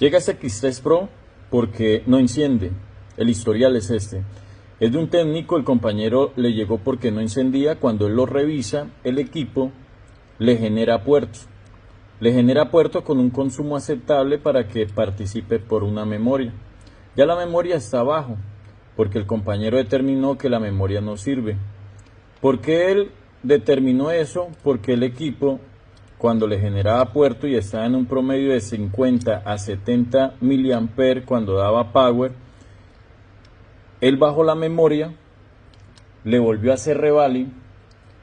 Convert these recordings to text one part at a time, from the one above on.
Llega este X3 Pro porque no enciende. El historial es este. Es de un técnico, el compañero le llegó porque no encendía. Cuando él lo revisa, el equipo le genera puertos. Le genera puertos con un consumo aceptable para que participe por una memoria. Ya la memoria está abajo, porque el compañero determinó que la memoria no sirve. ¿Por qué él determinó eso? Porque el equipo, cuando le generaba puerto y estaba en un promedio de 50 a 70 mA cuando daba power, él bajó la memoria, le volvió a hacer revalid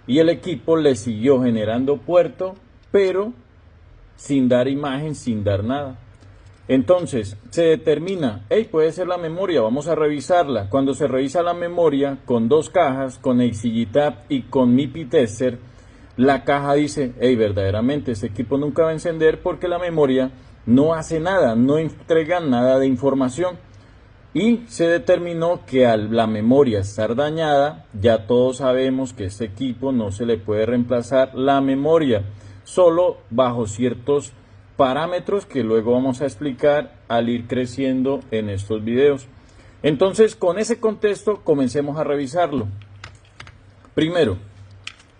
y el equipo le siguió generando puerto, pero sin dar imagen, sin dar nada. Entonces se determina, hey, puede ser la memoria, vamos a revisarla. Cuando se revisa la memoria con dos cajas, con Exigitap y con MIPI Tester, la caja dice, hey, verdaderamente este equipo nunca va a encender porque la memoria no hace nada, no entrega nada de información. Y se determinó que al la memoria estar dañada, ya todos sabemos que este equipo no se le puede reemplazar la memoria, solo bajo ciertos parámetros que luego vamos a explicar al ir creciendo en estos videos. Entonces, con ese contexto, comencemos a revisarlo. Primero,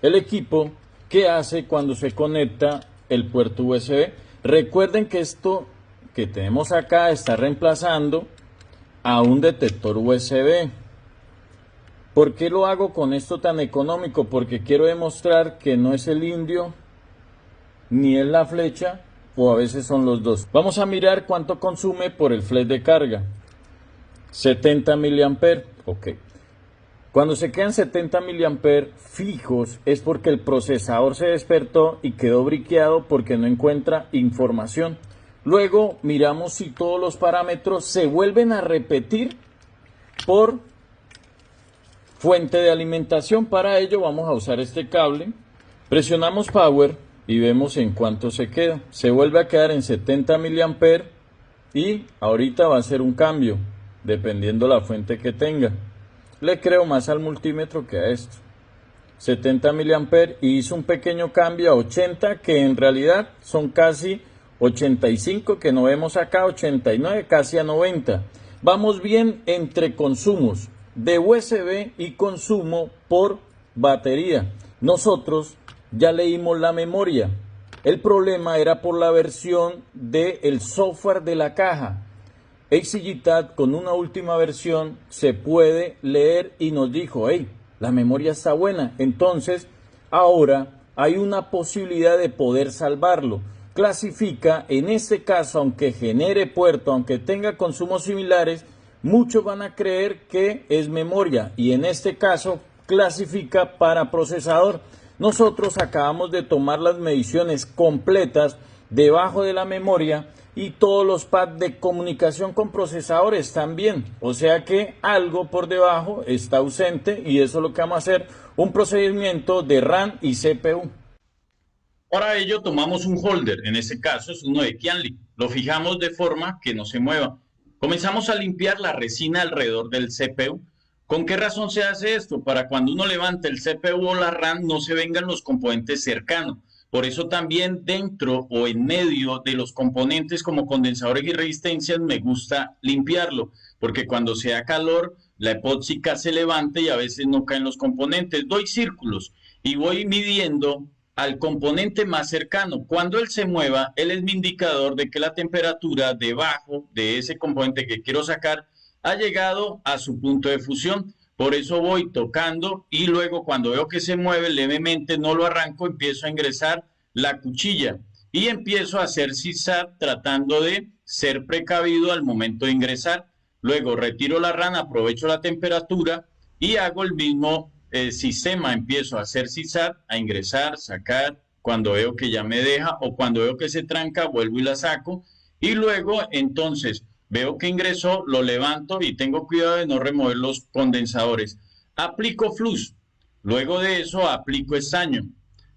el equipo, ¿qué hace cuando se conecta el puerto USB? Recuerden que esto que tenemos acá está reemplazando a un detector USB. ¿Por qué lo hago con esto tan económico? Porque quiero demostrar que no es el indio ni es la flecha, o a veces son los dos. Vamos a mirar cuánto consume por el flash de carga. 70 mA. Ok. Cuando se quedan 70 mA fijos es porque el procesador se despertó y quedó briqueado porque no encuentra información. Luego miramos si todos los parámetros se vuelven a repetir por fuente de alimentación. Para ello vamos a usar este cable. Presionamos power y vemos en cuánto se queda. Se vuelve a quedar en 70 mA y ahorita va a hacer un cambio dependiendo la fuente que tenga. Le creo más al multímetro que a esto. 70 mA y hizo un pequeño cambio a 80, que en realidad son casi 85, que no vemos acá, 89, casi a 90. Vamos bien entre consumos de USB y consumo por batería. Nosotros ya leímos la memoria. El problema era por la versión del software de la caja. Exigitap con una última versión se puede leer y nos dijo, hey, la memoria está buena. Entonces, ahora hay una posibilidad de poder salvarlo. Clasifica, en este caso, aunque genere puerto, aunque tenga consumos similares, muchos van a creer que es memoria y en este caso clasifica para procesador. Nosotros acabamos de tomar las mediciones completas debajo de la memoria y todos los pads de comunicación con procesadores también. O sea que algo por debajo está ausente y eso es lo que vamos a hacer, un procedimiento de RAM y CPU. Para ello tomamos un holder, en este caso es uno de Kianli. Lo fijamos de forma que no se mueva. Comenzamos a limpiar la resina alrededor del CPU. ¿Con qué razón se hace esto? Para cuando uno levante el CPU o la RAM no se vengan los componentes cercanos. Por eso también dentro o en medio de los componentes como condensadores y resistencias me gusta limpiarlo, porque cuando se da calor la epóxica se levanta y a veces no caen los componentes. Doy círculos y voy midiendo al componente más cercano. Cuando él se mueva, él es mi indicador de que la temperatura debajo de ese componente que quiero sacar ha llegado a su punto de fusión. Por eso voy tocando y luego cuando veo que se mueve levemente, no lo arranco, empiezo a ingresar la cuchilla y empiezo a hacer zigzag tratando de ser precavido al momento de ingresar. Luego retiro la RAM, aprovecho la temperatura y hago el mismo sistema. Empiezo a hacer zigzag, a ingresar, sacar. Cuando veo que ya me deja o cuando veo que se tranca, vuelvo y la saco. Y luego entonces veo que ingresó, lo levanto y tengo cuidado de no remover los condensadores. Aplico flux. Luego de eso aplico estaño.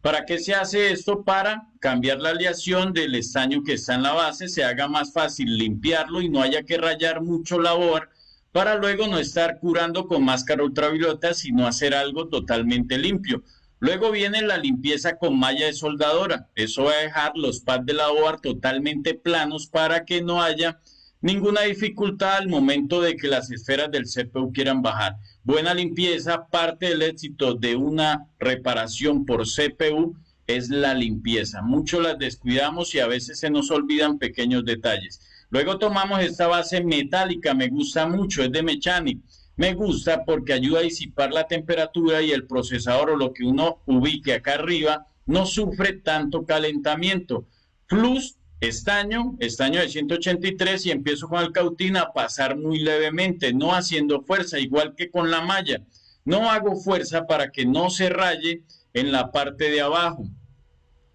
¿Para qué se hace esto? Para cambiar la aleación del estaño que está en la base, se haga más fácil limpiarlo y no haya que rayar mucho la board, para luego no estar curando con máscara ultravioleta, sino hacer algo totalmente limpio. Luego viene la limpieza con malla de soldadora. Eso va a dejar los pads de la OAR totalmente planos para que no haya ninguna dificultad al momento de que las esferas del CPU quieran bajar. Buena limpieza, parte del éxito de una reparación por CPU es la limpieza. Mucho las descuidamos y a veces se nos olvidan pequeños detalles. Luego tomamos esta base metálica, me gusta mucho, es de Mechanic. Me gusta porque ayuda a disipar la temperatura y el procesador o lo que uno ubique acá arriba no sufre tanto calentamiento. Plus estaño de 183 y empiezo con el cautín a pasar muy levemente, no haciendo fuerza, igual que con la malla. No hago fuerza para que no se raye en la parte de abajo,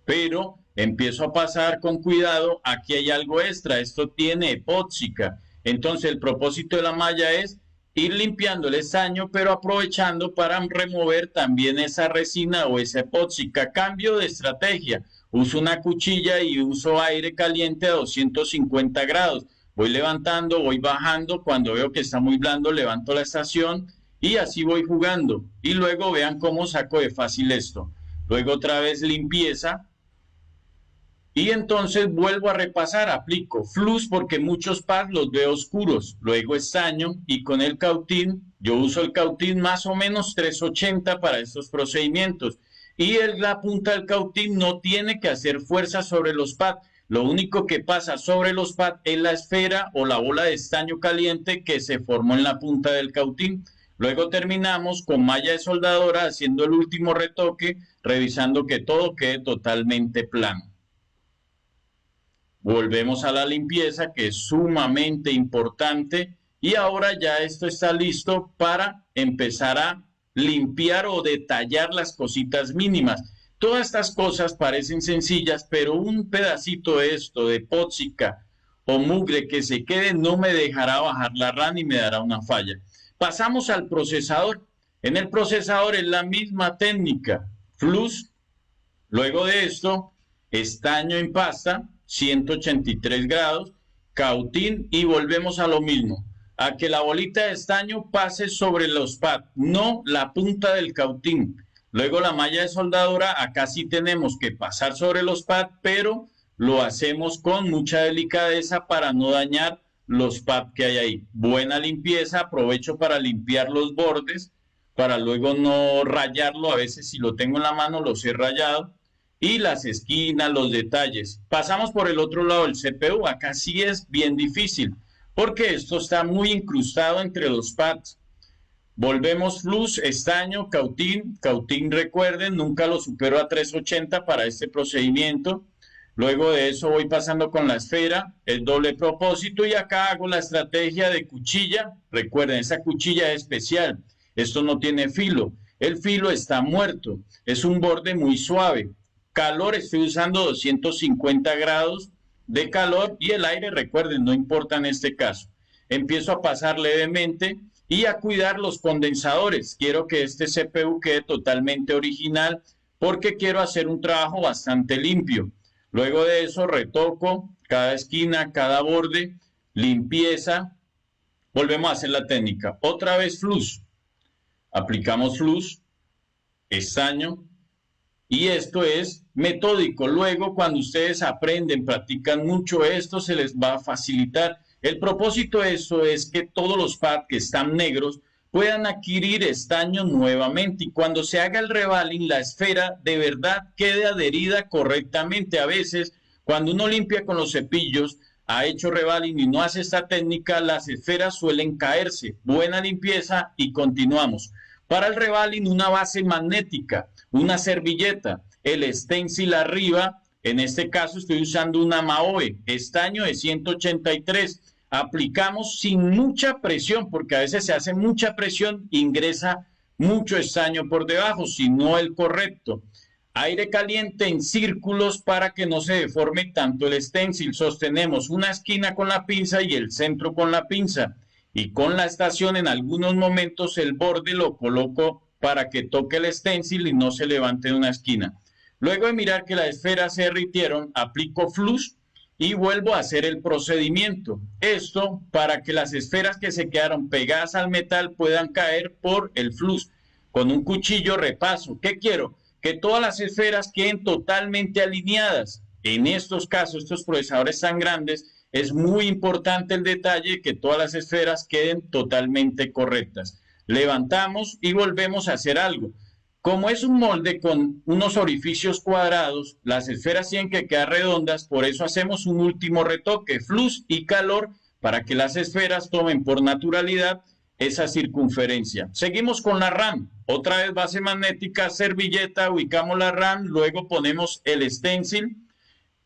pero empiezo a pasar con cuidado. Aquí hay algo extra, esto tiene epóxica. Entonces el propósito de la malla es ir limpiando el estaño, pero aprovechando para remover también esa resina o esa epóxica. Cambio de estrategia. Uso una cuchilla y uso aire caliente a 250 grados. Voy levantando, voy bajando. Cuando veo que está muy blando, levanto la estación y así voy jugando. Y luego vean cómo saco de fácil esto. Luego otra vez limpieza. Y entonces vuelvo a repasar, aplico flux porque muchos pads los veo oscuros, luego estaño y con el cautín, yo uso el cautín más o menos 380 para estos procedimientos. Y la punta del cautín no tiene que hacer fuerza sobre los pads, lo único que pasa sobre los pads es la esfera o la bola de estaño caliente que se formó en la punta del cautín. Luego terminamos con malla de soldadora haciendo el último retoque, revisando que todo quede totalmente plano. Volvemos a la limpieza, que es sumamente importante, y ahora ya esto está listo para empezar a limpiar o detallar las cositas mínimas. Todas estas cosas parecen sencillas, pero un pedacito de esto, de epóxica o mugre que se quede, no me dejará bajar la RAM y me dará una falla. Pasamos al procesador. En el procesador es la misma técnica, flux. Luego de esto, estaño en pasta, 183 grados, cautín y volvemos a lo mismo, a que la bolita de estaño pase sobre los pads, no la punta del cautín. Luego la malla de soldadura, acá sí tenemos que pasar sobre los pads, pero lo hacemos con mucha delicadeza para no dañar los pads que hay ahí. Buena limpieza, aprovecho para limpiar los bordes, para luego no rayarlo. A veces si lo tengo en la mano los he rayado. Y las esquinas, los detalles. Pasamos por el otro lado del CPU. Acá sí es bien difícil porque esto está muy incrustado entre los pads. Volvemos flux, estaño, cautín. Cautín, recuerden, nunca lo supero a 380 para este procedimiento. Luego de eso voy pasando con la esfera, el doble propósito, y acá hago la estrategia de cuchilla. Recuerden, esa cuchilla es especial. Esto no tiene filo. El filo está muerto. Es un borde muy suave. Calor, estoy usando 250 grados de calor y el aire, recuerden, no importa en este caso. Empiezo a pasar levemente y a cuidar los condensadores. Quiero que este CPU quede totalmente original porque quiero hacer un trabajo bastante limpio. Luego de eso retoco cada esquina, cada borde, limpieza. Volvemos a hacer la técnica. Otra vez flux. Aplicamos flux, estaño. Y esto es metódico. Luego, cuando ustedes aprenden, practican mucho esto, se les va a facilitar. El propósito de eso es que todos los pads que están negros puedan adquirir estaño nuevamente y cuando se haga el revaling, la esfera de verdad quede adherida correctamente. A veces, cuando uno limpia con los cepillos, ha hecho revaling y no hace esta técnica, las esferas suelen caerse. Buena limpieza y continuamos. Para el revaling, una base magnética, una servilleta, el stencil arriba, en este caso estoy usando una Maoe, estaño de 183, aplicamos sin mucha presión, porque a veces se hace mucha presión, ingresa mucho estaño por debajo, sino el correcto. Aire caliente en círculos para que no se deforme tanto el stencil, sostenemos una esquina con la pinza y el centro con la pinza. Y con la estación en algunos momentos el borde lo coloco para que toque el stencil y no se levante de una esquina. Luego de mirar que las esferas se derritieron, aplico flux y vuelvo a hacer el procedimiento. Esto para que las esferas que se quedaron pegadas al metal puedan caer por el flux. Con un cuchillo repaso. ¿Qué quiero? que todas las esferas queden totalmente alineadas. En estos casos, estos procesadores tan grandes, es muy importante el detalle que todas las esferas queden totalmente correctas. Levantamos y volvemos a hacer algo. Como es un molde con unos orificios cuadrados, las esferas tienen que quedar redondas, por eso hacemos un último retoque, flux y calor, para que las esferas tomen por naturalidad esa circunferencia. Seguimos con la RAM, otra vez base magnética, servilleta, ubicamos la RAM, luego ponemos el stencil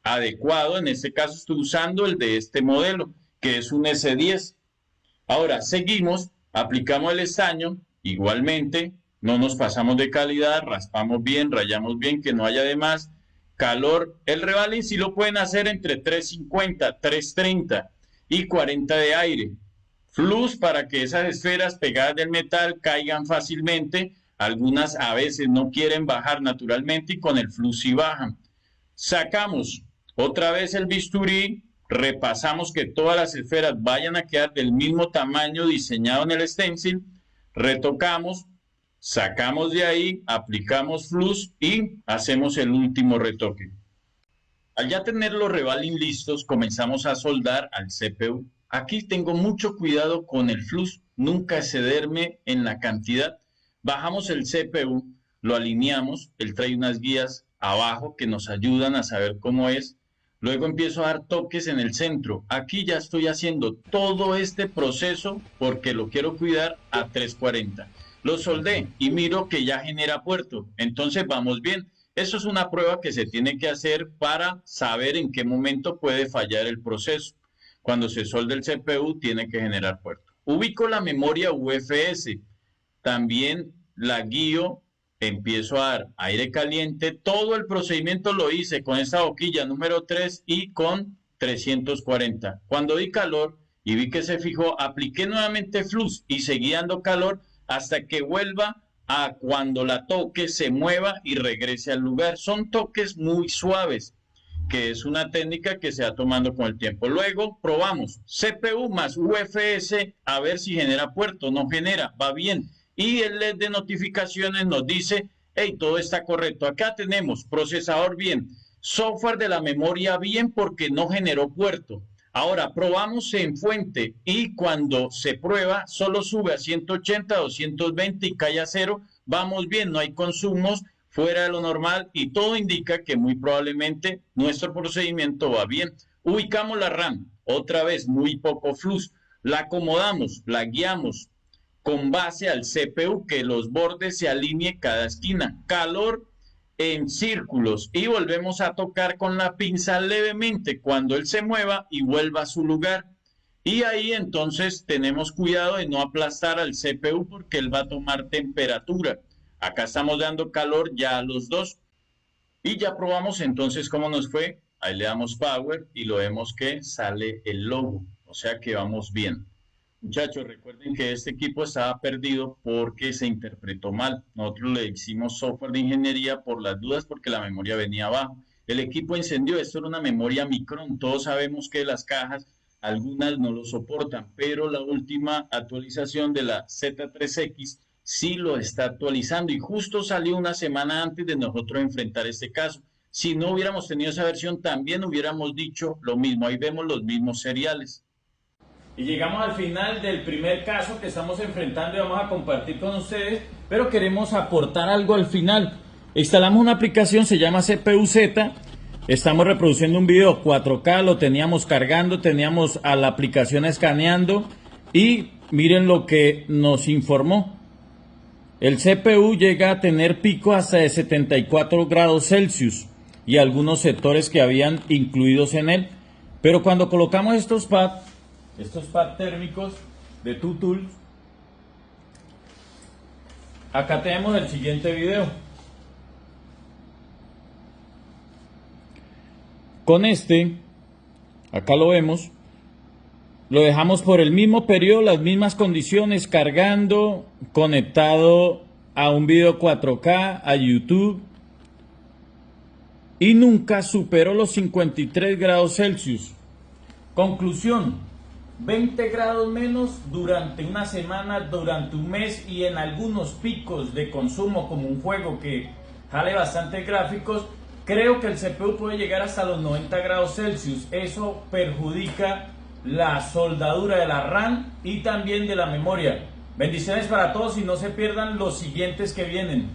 adecuado, en este caso estoy usando el de este modelo, que es un S10. Ahora seguimos, aplicamos el estaño, igualmente, no nos pasamos de calidad, raspamos bien, rayamos bien, que no haya de más. Calor, el rebalín sí lo pueden hacer entre 350, 330 y 40 de aire. Flux para que esas esferas pegadas del metal caigan fácilmente. Algunas a veces no quieren bajar naturalmente y con el flux sí bajan. Sacamos otra vez el bisturí, repasamos que todas las esferas vayan a quedar del mismo tamaño diseñado en el stencil, retocamos, sacamos de ahí, aplicamos flux y hacemos el último retoque. Al ya tener los rebalín listos, comenzamos a soldar al CPU. Aquí tengo mucho cuidado con el flux, nunca excederme en la cantidad. Bajamos el CPU, lo alineamos, él trae unas guías abajo que nos ayudan a saber cómo es. Luego empiezo a dar toques en el centro. Aquí ya estoy haciendo todo este proceso porque lo quiero cuidar a 340. Lo soldé y miro que ya genera puerto. Entonces vamos bien. Eso es una prueba que se tiene que hacer para saber en qué momento puede fallar el proceso. Cuando se solda el CPU tiene que generar puerto. Ubico la memoria UFS. También la guío, empiezo a dar aire caliente. Todo el procedimiento lo hice con esta boquilla número 3 y con 340. Cuando di calor y vi que se fijó, apliqué nuevamente flux y seguí dando calor hasta que vuelva a cuando la toque, se mueva y regrese al lugar. Son toques muy suaves, que es una técnica que se va tomando con el tiempo. Luego probamos CPU más UFS a ver si genera puerto. No genera, va bien. Y el LED de notificaciones nos dice, hey, todo está correcto. Acá tenemos procesador bien, software de la memoria bien porque no generó puerto. Ahora probamos en fuente y cuando se prueba solo sube a 180, 220 y cae a 0. Vamos bien, no hay consumos fuera de lo normal y todo indica que muy probablemente nuestro procedimiento va bien. Ubicamos la RAM, otra vez muy poco flux, la acomodamos, la guiamos con base al CPU, que los bordes se alineen cada esquina, calor en círculos y volvemos a tocar con la pinza levemente cuando él se mueva y vuelva a su lugar. Y ahí entonces tenemos cuidado de no aplastar al CPU porque él va a tomar temperatura. Acá estamos dando calor ya a los dos. Y ya probamos entonces cómo nos fue. Ahí le damos power y lo vemos que sale el logo. O sea que vamos bien. Muchachos, recuerden que este equipo estaba perdido porque se interpretó mal. Nosotros le hicimos software de ingeniería por las dudas porque la memoria venía abajo. El equipo encendió, esto era una memoria Micron. Todos sabemos que las cajas, algunas no lo soportan, pero la última actualización de la Z3X sí lo está actualizando y justo salió una semana antes de nosotros enfrentar este caso. Si no hubiéramos tenido esa versión, también hubiéramos dicho lo mismo. Ahí vemos los mismos seriales. Y llegamos al final del primer caso que estamos enfrentando y vamos a compartir con ustedes, pero queremos aportar algo al final. Instalamos una aplicación, se llama CPU-Z, estamos reproduciendo un video 4K, lo teníamos cargando, teníamos a la aplicación escaneando y miren lo que nos informó. El CPU llega a tener pico hasta de 74 grados Celsius y algunos sectores que habían incluidos en él, pero cuando colocamos estos pads térmicos de TUTools, acá tenemos el siguiente video. Con este, acá lo vemos, lo dejamos por el mismo periodo, las mismas condiciones, cargando, conectado a un video 4K, a YouTube, y nunca superó los 53 grados Celsius. Conclusión: 20 grados menos durante una semana, durante un mes y en algunos picos de consumo como un juego que jale bastante gráficos. Creo que el CPU puede llegar hasta los 90 grados Celsius. Eso perjudica la soldadura de la RAM y también de la memoria. Bendiciones para todos y no se pierdan los siguientes que vienen.